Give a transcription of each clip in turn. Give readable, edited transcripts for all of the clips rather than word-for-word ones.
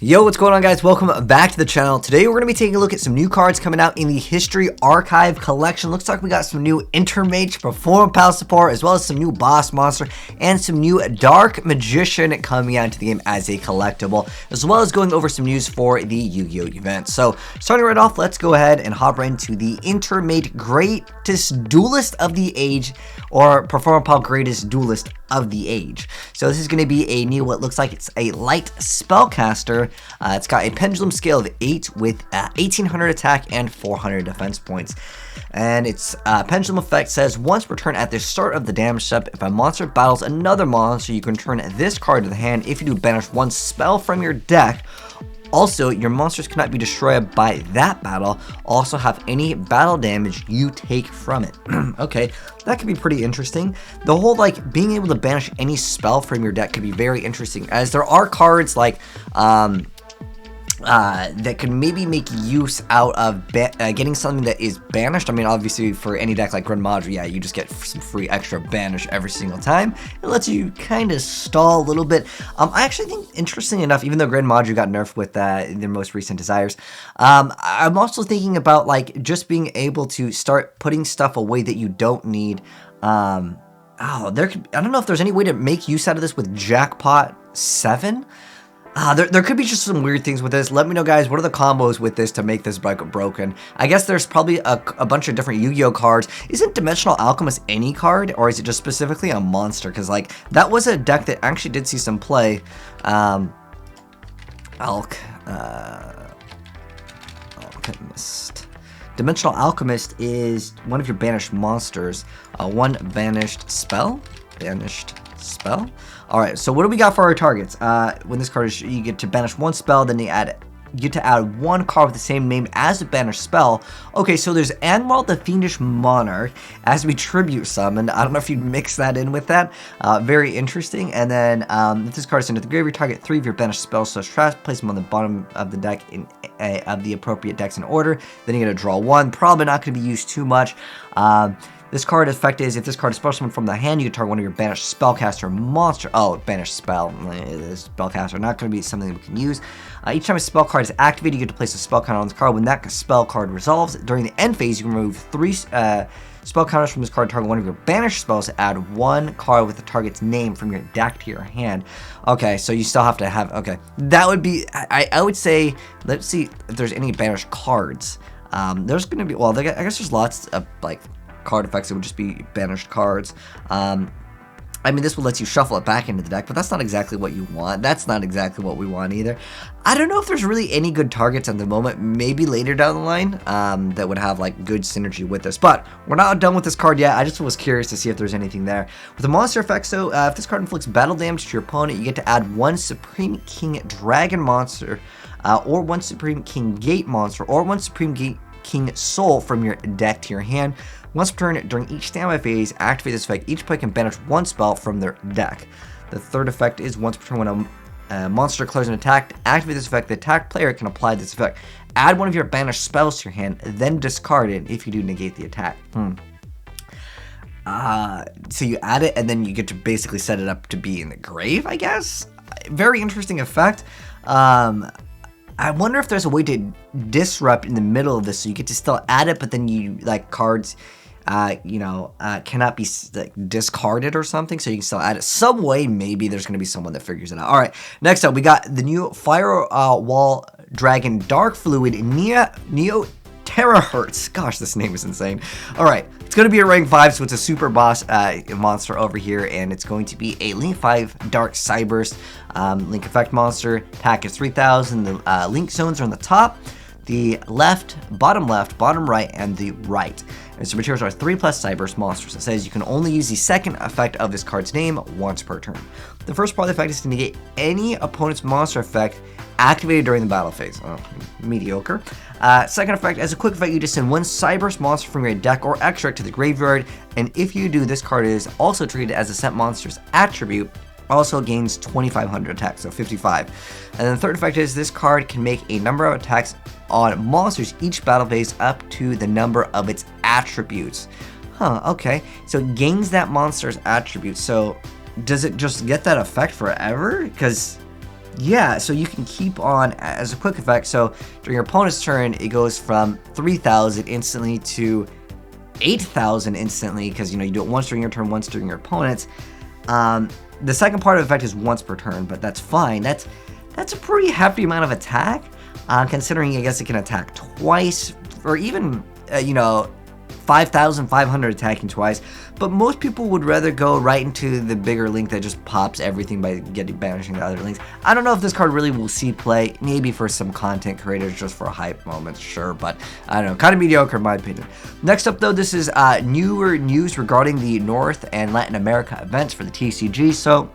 Yo, what's going on, guys? Welcome back to the channel. Today we're going to be taking a look at some new cards coming out in the History Archive collection. Looks like we got some new Intermage Performapal support, as well as some new Boss Monster, and some new Dark Magician coming out into the game as a collectible, as well as going over some news for the Yu-Gi-Oh event. So, starting right off, let's go ahead and hop right into the Intermage Greatest Duelist of the Age, or Performapal Greatest Duelist of the Age. So this is going to be a new, what looks like it's a light spellcaster. It's got a pendulum scale of 8 with 1800 attack and 400 defense points. And its pendulum effect says, once return at the start of the damage step, if a monster battles another monster, you can turn this card to the hand. If you do, banish one spell from your deck. Also, your monsters cannot be destroyed by that battle. Also have any battle damage you take from it. Okay, that could be pretty interesting. The whole, like, being able to banish any spell from your deck could be very interesting, as there are cards like that could maybe make use out of getting something that is banished. I mean, obviously, for any deck like Grand Madre, yeah, you just get some free extra banish every single time. It lets you kind of stall a little bit. I actually think, interesting enough, even though Grand Madre got nerfed with their most recent desires, I'm also thinking about, like, just being able to start putting stuff away that you don't need. I don't know if there's any way to make use out of this with Jackpot 7. There could be just some weird things with this. Let me know, guys, what are the combos with this to make this broken? I guess there's probably a bunch of different Yu-Gi-Oh cards. Isn't Dimensional Alchemist any card, or is it just specifically a monster? Because, like, that was a deck that actually did see some play. Alchemist. Dimensional Alchemist is one of your banished monsters. One banished spell. Alright, so what do we got for our targets? When this card is, you get to banish one spell, then you get to add one card with the same name as the banished spell. Okay, so there's Anwald the Fiendish Monarch as we tribute summon. I don't know if you'd mix that in with that. Very interesting. And then if this card is into the graveyard, target 3 of your banished spells / traps, place them on the bottom of the deck of the appropriate decks in order. Then you're going to draw one. Probably not going to be used too much. This card effect is, if this card is special summon from the hand, you can target one of your banished spellcaster monster. Oh, banished spell. Spellcaster, not going to be something we can use. Each time a spell card is activated, you get to place a spell counter on this card. When that spell card resolves, during the end phase, you can remove 3 spell counters from this card, target one of your banished spells to add one card with the target's name from your deck to your hand. Okay, so you still have to have, okay. That would be, I would say, let's see if there's any banished cards. There's going to be, well, I guess there's lots of, like, card effects that would just be banished cards. I mean, this will let you shuffle it back into the deck, but that's not exactly what you want. That's not exactly what we want either. I don't know if there's really any good targets at the moment. Maybe later down the line that would have, like, good synergy with this. But we're not done with this card yet. I just was curious to see if there's anything there. With the monster effects, though, if this card inflicts battle damage to your opponent, you get to add one Supreme King Dragon monster, or one Supreme King Gate monster, or one Supreme King Soul from your deck to your hand. Once per turn, during each standby phase, activate this effect. Each player can banish one spell from their deck. The third effect is, once per turn, when a monster declares an attack, activate this effect. The attacked player can apply this effect. Add one of your banished spells to your hand, then discard it. If you do, negate the attack. So you add it, and then you get to basically set it up to be in the grave, I guess? Very interesting effect. I wonder if there's a way to disrupt in the middle of this, so you get to still add it, but then you, like, cards, cannot be, like, discarded or something, so you can still add it. Some way, maybe there's going to be someone that figures it out. All right, next up, we got the new Firewall Dragon Dark Fluid Neo Terahertz. Gosh, this name is insane. All right, it's going to be a rank 5, so it's a super boss monster over here, and it's going to be a Link 5 Dark Cyburst Link Effect monster. Attack is 3,000. The Link zones are on the top, the left, bottom right, and the right. Its materials are 3+ Cyburst monsters. It says you can only use the second effect of this card's name once per turn. The first part of the effect is to negate any opponent's monster effect activated during the battle phase. Oh, mediocre. Second effect, as a quick effect, you just send one Cyburst monster from your deck or extract to the graveyard, and if you do, this card is also treated as a sent monster's attribute. Also gains 2,500 attacks, so 55. And then the third effect is, this card can make a number of attacks on monsters each battle phase up to the number of its attributes. Okay. So it gains that monster's attribute. So does it just get that effect forever? Because yeah, so you can keep on, as a quick effect, so during your opponent's turn, it goes from 3,000 instantly to 8,000 instantly, because, you know, you do it once during your turn, once during your opponent's. The second part of the effect is once per turn, but that's fine. That's a pretty hefty amount of attack, considering, I guess, it can attack twice, or even, you know, 5,500 attacking twice, but most people would rather go right into the bigger link that just pops everything by banishing the other links. I don't know if this card really will see play, maybe for some content creators, just for hype moments, sure, but I don't know, kind of mediocre in my opinion. Next up though, this is newer news regarding the North and Latin America events for the TCG. So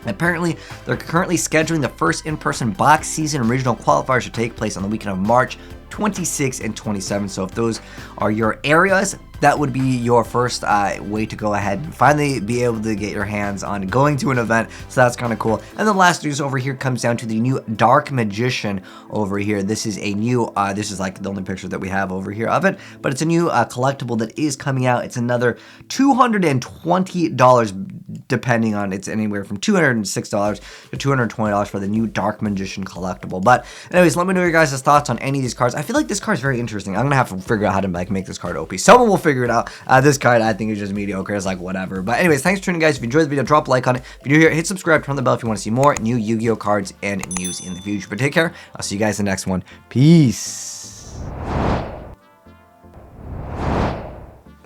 apparently, they're currently scheduling the first in-person box season regional qualifiers to take place on the weekend of March 26 and 27. So if those are your areas, that would be your first way to go ahead and finally be able to get your hands on going to an event. So that's kind of cool. And the last news over here comes down to the new Dark Magician over here. This is a new, this is like the only picture that we have over here of it, but it's a new collectible that is coming out. It's another $220, depending on, it's anywhere from $206 to $220 for the new Dark Magician collectible. But anyways, let me know your guys' thoughts on any of these cards. I feel like this card is very interesting. I'm gonna have to figure out how to like make this card OP. Someone will figure it out. This card I think is just mediocre. It's like whatever. But anyways, thanks for tuning in, guys. If you enjoyed the video, drop a like on it. If you're new here, hit subscribe, turn on the bell if you want to see more new Yu-Gi-Oh cards and news in the future. But take care. I'll see you guys in the next one. Peace.